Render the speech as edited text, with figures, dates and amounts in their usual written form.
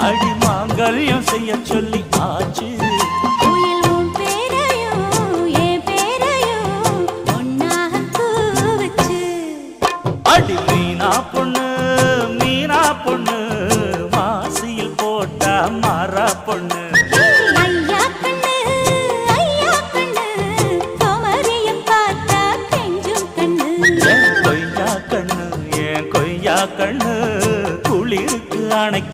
அடி மாங்கல்யம் செய்ய சொல்லி ஆச்சு. அடி மீனா பொண்ணு மாசியில் போட்டா மாறா பொண்ணு.